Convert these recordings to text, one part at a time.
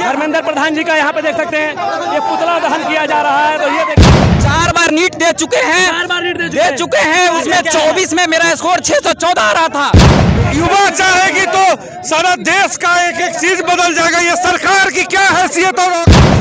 धर्मेंद्र प्रधान जी का यहाँ पे देख सकते हैं ये पुतला दहन किया जा रहा है। तो ये देखिए 4 बार नीट दे चुके हैं, 4 बार नीट दे चुके हैं। उसमें 24 में मेरा स्कोर 614 आ रहा था। युवा चाहेगी तो सारा देश का एक एक चीज बदल जाएगा। ये सरकार की क्या हैसियत और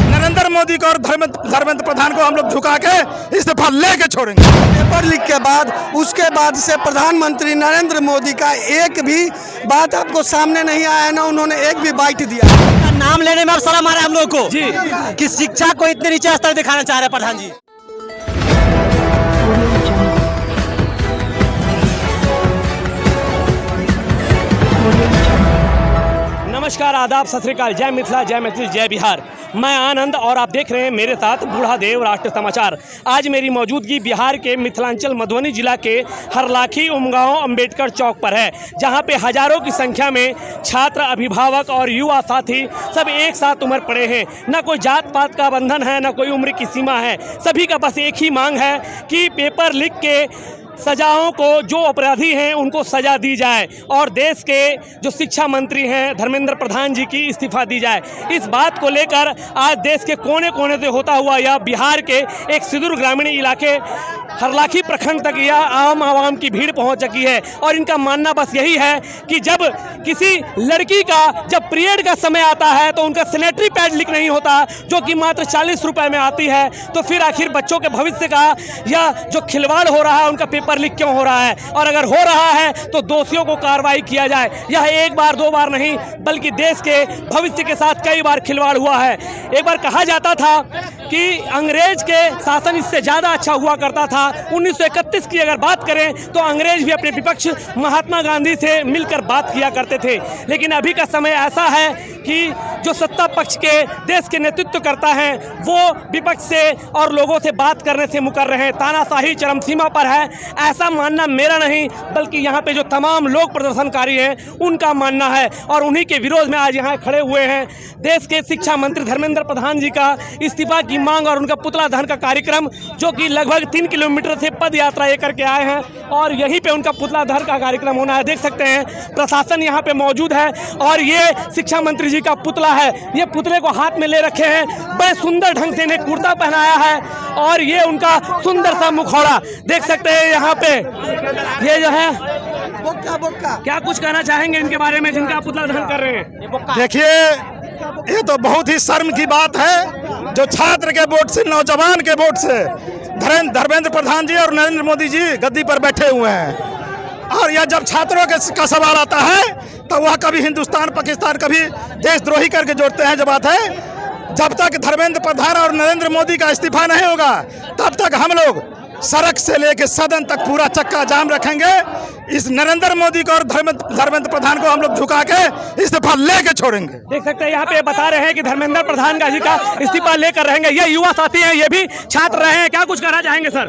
नरेंद्र मोदी को और धर्मेंद्र प्रधान को हम लोग झुका के इस्तीफा लेके छोड़ेंगे। पेपर लीक के बाद उसके बाद से प्रधानमंत्री नरेंद्र मोदी का एक भी बात आपको सामने नहीं आया, ना उन्होंने एक भी बाइट दिया। नाम लेने में अब शर्म आ रहा है हम लोग को जी कि शिक्षा को इतने नीचे स्तर दिखाना चाह रहे हैं प्रधान जी। नमस्कार, आदाब, सत श्री अकाल, जय मिथिला, जय मैथिली, जय बिहार। मैं आनंद और आप देख रहे हैं मेरे साथ बूढ़ादेव राष्ट्र समाचार। आज मेरी मौजूदगी बिहार के मिथिलांचल मधुबनी जिला के हरलाखी उमगांव अंबेडकर चौक पर है, जहां पे हजारों की संख्या में छात्र, अभिभावक और युवा साथी सब एक साथ उमड़ पड़े हैं। न कोई जात पात का बंधन है, न कोई उम्र की सीमा है। सभी का बस एक ही मांग है कि पेपर लीक के सजाओं को, जो अपराधी हैं उनको सजा दी जाए और देश के जो शिक्षा मंत्री हैं धर्मेंद्र प्रधान जी की इस्तीफा दी जाए। इस बात को लेकर आज देश के कोने कोने से होता हुआ यह बिहार के एक सुदूर ग्रामीण इलाके हरलाखी प्रखंड तक यह आम आवाम की भीड़ पहुंच चुकी है। और इनका मानना बस यही है कि जब किसी लड़की का जब पीरियड का समय आता है तो उनका सैनिटरी पैड लीक नहीं होता, जो कि मात्र 40 रुपए में आती है, तो फिर आखिर बच्चों के भविष्य का यह जो खिलवाड़ हो रहा है उनका पेपर लीक क्यों हो रहा है। और अगर हो रहा है तो दोषियों को कार्रवाई किया जाए। यह एक बार दो बार नहीं बल्कि देश के भविष्य के साथ कई बार खिलवाड़ हुआ है। एक बार कहा जाता था कि अंग्रेज के शासन इससे ज़्यादा अच्छा हुआ करता था। 1931 की अगर बात करें तो अंग्रेज भी अपने विपक्ष महात्मा गांधी से मिलकर बात किया करते थे। लेकिन अभी का समय ऐसा है कि जो सत्ता पक्ष के देश के नेतृत्व करता है वो विपक्ष से और लोगों से बात करने से मुकर रहे हैं। तानाशाही चरम सीमा पर है, ऐसा मानना मेरा नहीं बल्कि यहाँ पे जो तमाम लोग प्रदर्शनकारी हैं उनका मानना है। और उन्हीं के विरोध में आज यहाँ खड़े हुए हैं। देश के शिक्षा मंत्री धर्मेंद्र प्रधान जी का इस्तीफा की मांग और उनका पुतला दहन का कार्यक्रम, जो कि लगभग 3 किलोमीटर से पद यात्रा ये करके आए हैं और यहीं पे उनका पुतला दहन का कार्यक्रम होना है। देख सकते हैं प्रशासन यहाँ पे मौजूद है और ये शिक्षा मंत्री जी का पुतला है। ये पुतले को हाथ में ले रखे हैं, बड़े सुंदर ढंग से इन्हें कुर्ता पहनाया है और ये उनका सुंदर सा मुखौड़ा देख सकते हैं यहाँ पे। ये जो है क्या कुछ कहना चाहेंगे इनके बारे में जिनका पुतला दहन कर रहे हैं? देखिए, ये तो बहुत ही शर्म की बात है जो छात्र के वोट से, नौजवान के वोट से धर्मेंद्र प्रधान जी और नरेंद्र मोदी जी गद्दी पर बैठे हुए हैं। और यह जब छात्रों का सवाल आता है तो वह कभी हिंदुस्तान पाकिस्तान, कभी देशद्रोही करके जोड़ते हैं। जब बात है जब तक धर्मेंद्र प्रधान और नरेंद्र मोदी का इस्तीफा नहीं होगा तब तक हम लोग सड़क से लेकर सदन तक पूरा चक्का जाम रखेंगे। इस नरेंद्र मोदी को और धर्मेंद्र प्रधान को हम लोग झुका के इस्तीफा लेके छोड़ेंगे। देख सकते हैं यहाँ पे बता रहे हैं कि धर्मेंद्र प्रधान जी का इस्तीफा लेकर रहेंगे। ये युवा साथी हैं, ये भी छात्र रहे हैं। क्या कुछ कहना चाहेंगे सर?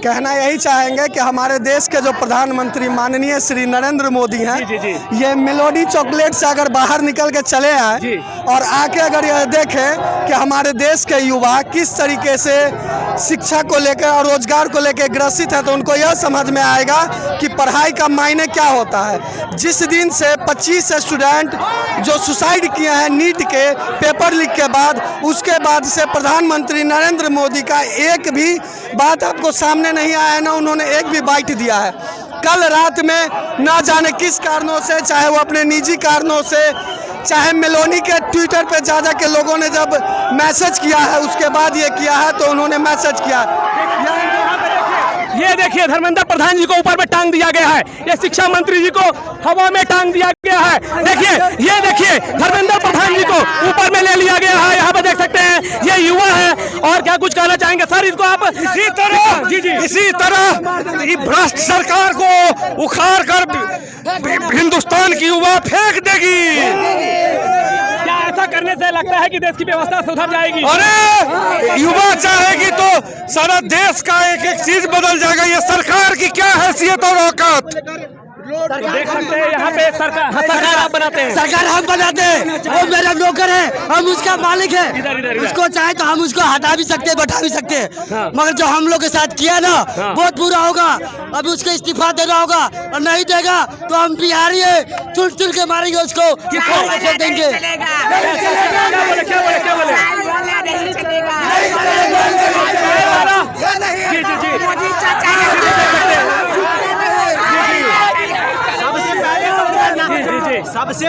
कहना यही चाहेंगे कि हमारे देश के जो प्रधानमंत्री माननीय श्री नरेंद्र मोदी हैं, ये मेलोडी चॉकलेट से अगर बाहर निकल के चले आए और आके अगर यह देखें कि हमारे देश के युवा किस तरीके से शिक्षा को लेकर और रोजगार को लेकर ग्रसित है, तो उनको यह समझ में आएगा कि पढ़ाई का मायने क्या होता है। जिस दिन से 25 स्टूडेंट जो सुसाइड किए हैं नीट के पेपर लीक के बाद, उसके बाद से प्रधानमंत्री नरेंद्र मोदी का एक भी बात आपको सामने नहीं आया, ना उन्होंने एक भी बाइट दिया है। कल रात में ना जाने किस कारणों से, चाहे वो अपने निजी कारणों से, चाहे मेलोनी के ट्विटर पे जा के लोगों ने जब मैसेज किया है उसके बाद ये किया है, तो उन्होंने मैसेज किया। ये देखिए धर्मेंद्र प्रधान जी को ऊपर में टांग दिया गया है, ये शिक्षा मंत्री जी को हवा में टांग दिया गया है। देखिए, ये देखिए धर्मेंद्र प्रधान जी को ऊपर में ले लिया गया है। यहाँ पे देख सकते हैं ये युवा है। और क्या कुछ कहना चाहेंगे सर इसको आप? इसी तरह भ्रष्ट सरकार को उखाड़ कर हिंदुस्तान की युवा फेंक देगी। क्या ऐसा करने से लगता है कि देश की व्यवस्था सुधर जाएगी? अरे युवा चाहेगी तो सारा देश का एक एक चीज बदल जाएगा। ये सरकार की क्या हैसियत और औकात। देख सकते हैं यहाँ पे सरकार आप बनाते हैं। सरकार हम बनाते हैं, वो मेरा नौकर है, हम उसका मालिक है। उसको चाहे तो हम उसको हटा भी सकते हैं, बैठा भी सकते हैं। मगर जो हम लोग के साथ किया ना बहुत बुरा होगा। अभी उसको इस्तीफा देना होगा और नहीं देगा तो हम बिहारी है, चुन चुन के मारेंगे उसको, देंगे।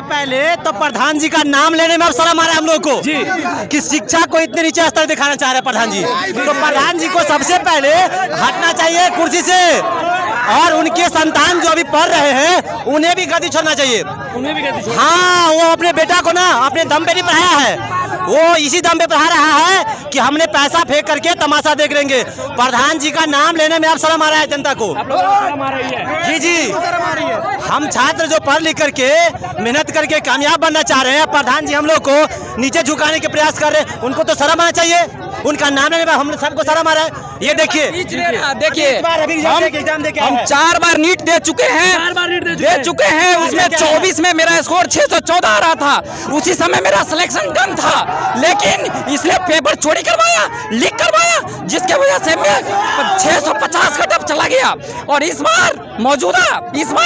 पहले तो प्रधान जी का नाम लेने में अब शर्म आ रहा है हम लोग को जी। कि शिक्षा को इतने नीचे स्तर दिखाना चाह रहे हैं प्रधान जी। तो प्रधान जी को सबसे पहले हटना चाहिए कुर्सी से, और उनके संतान जो अभी पढ़ रहे हैं उन्हें भी गद्दी छोड़ना चाहिए। उन्हें भी कहते हैं। हाँ, वो अपने बेटा को ना अपने दम पे नहीं पढ़ाया है, वो इसी दम पे पढ़ा रहा है कि हमने पैसा फेंक करके तमाशा देख लेंगे। प्रधान जी का नाम लेने में अब शर्म आ रहा है जनता को। आप लोगों को शर्म आ रही है? जी जी, हम छात्र जो पढ़ लिख करके मेहनत करके कामयाब बनना चाह रहे हैं, प्रधान जी हम लोग को नीचे झुकाने के प्रयास कर रहे हैं, उनको तो शर्म आना चाहिए। उनका नाम लेने में हम सबको शर्म आ रहा है। ये देखिए हम 4 बार नीट दे चुके हैं, 4 बार नीट दे चुके हैं। उसमें 24 में मेरा स्कोर 614 आ रहा था, उसी समय मेरा सिलेक्शन डन था, लेकिन इसने पेपर चोरी करवाया, लीक करवाया, जिसके वजह से मैं 650 का टप चला गया। और इस बार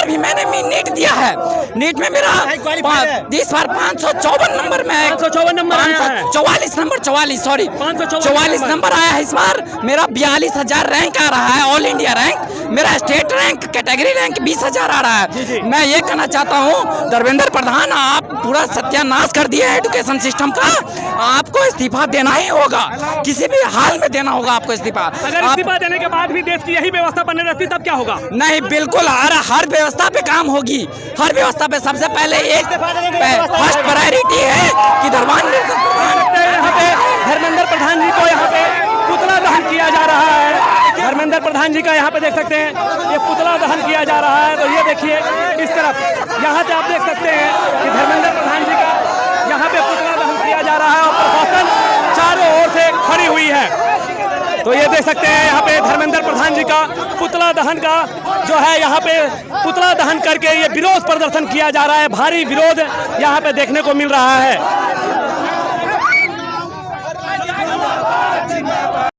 भी मैंने नीट दिया है। नीट में मेरा इस बार 554 नंबर में 554 नंबर आया है। 44 नंबर 44 नंबर आया है। इस बार मेरा 42,000 रैंक आ रहा है, ऑल इंडिया रैंक। मेरा स्टेट रैंक कैटेगरी रैंक 20,000 आ रहा है। मैं ये कहना चाहता हूँ धर्मेंद्र प्रधान, आप पूरा सत्यानाश कर दिया है एजुकेशन सिस्टम का, आपको इस्तीफा देना ही होगा, किसी भी हाल में देना होगा आपको इस्तीफा। अगर इस्तीफा देने के बाद भी देश की यही व्यवस्था बनने रहती तब क्या होगा? नहीं, बिल्कुल हर व्यवस्था पे काम होगी। हर व्यवस्था पे सबसे पहले एक फर्स्ट प्रायोरिटी है कि धर्मेंद्र प्रधान जी को यहाँ पे पुतला दहन किया जा रहा है। धर्मेंद्र प्रधान जी का यहाँ पे देख सकते हैं ये पुतला दहन किया जा रहा है। तो ये देखिए इस तरफ यहाँ से आप देख सकते हैं कि धर्मेंद्र प्रधान जी का यहाँ पे पुतला दहन किया जा रहा है और प्रशासन चारों ओर से खड़ी हुई है। तो ये देख सकते हैं यहाँ पे धर्मेंद्र प्रधान जी का पुतला दहन का जो है, यहाँ पे पुतला दहन करके ये विरोध प्रदर्शन किया जा रहा है। भारी विरोध यहाँ पे देखने को मिल रहा है।